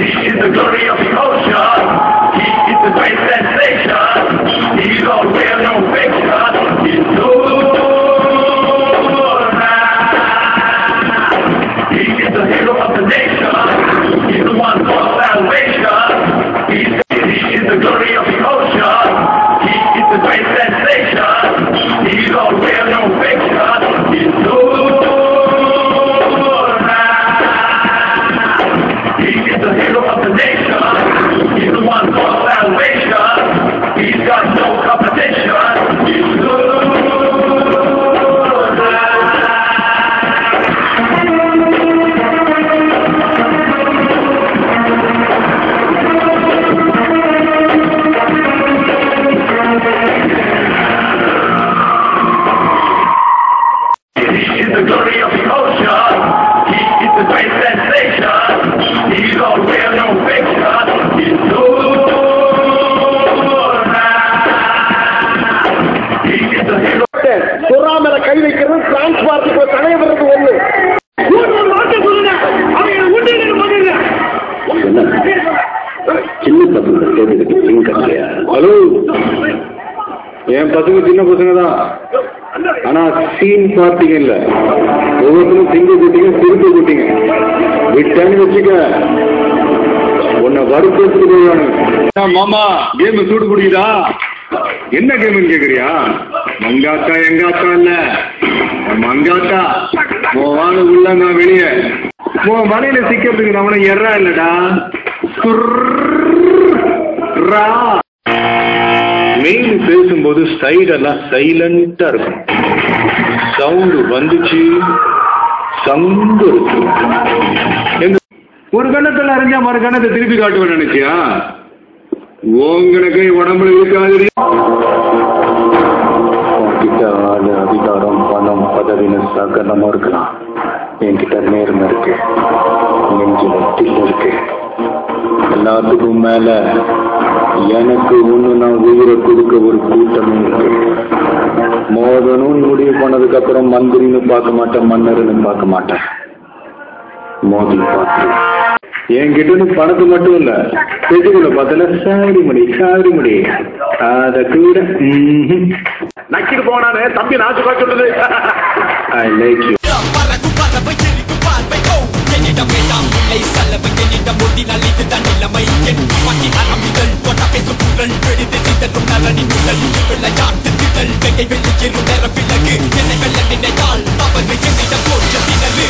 is the glory of the ocean. He is the great sensation. He don't wear no fiction. He's Superman. He is the hero of the nation. He's the one for salvation. He is the glory of the ocean. He is the great sensation. He don't wear no fiction. He's the hero of the nation. He's the one for salvation. He's got no competition. He's the glory of the ocean. He is the great sensation. He don't wear no fiction. He's Superman. He is the hero. சொல்லாமல கை வைக்கிறது France பார்ட்டிக்கு தலைவருக்கு ஒண்ணு சின்ன பசங்க hello என் பசங்க சின்ன பசங்க தான் ஆனா சீன் பார்ட்டிங்க இல்ல ஒவ்வொருத்தரும் சிங்க கூட்டிங்க திருப்பி கூட்டிங்க விட்டான்னு வச்சுக்க உன்னை வறுத்து போயிடுவானுங்க. மாமா கேம் சூடு குடிக்குதா? என்ன கேம்னு கேக்குறியா? மங்காத்தா எங்க அக்கா இல்ல மங்காத்தா வாங்க உள்ள நான் வெளியே மலையில சிக்கிறதுக்கு நம்மள எறா இல்லடா மெயின் பேசும்போது சைடெல்லாம் சைலண்டா இருக்கும். சவுண்டு வந்துச்சு சவுண்டு இருக்கு. ஒரு கணத்துல அறிஞ்சா மறு கணத்தை திருப்பி காட்டுவேன் நினைச்சியா? உங்களுக்கு உடம்புல இருக்காது. அதிகாரம் பணம் பதவின்னு சகலமா இருக்கலாம். என்கிட்ட நேர்மை இருக்கு, நெஞ்சு வட்டில் இருக்கு. எல்லாத்துக்கும் மேல எனக்கு ஒண்ணு நான் உயிரை கொடுக்க ஒரு கூட்டமும் இருக்கு. மோதனும் முடிவு பண்ணதுக்கு அப்புறம் மந்திரின்னு பார்க்க மாட்டேன், மன்னர்னு பார்க்க மாட்டேன். மோதி பார்த்து என்கிட்ட பணத்து மட்டும் இல்ல பெற்றுக்குள்ள பார்த்தல சாரி முடி அத கூட நக்கிட்டு போனானே தம்பி நாச்சு சொல்லுது. I like you. என்னை வெள்ள நினைத்தால் அவர் என்னிடம் போன்ற திணறு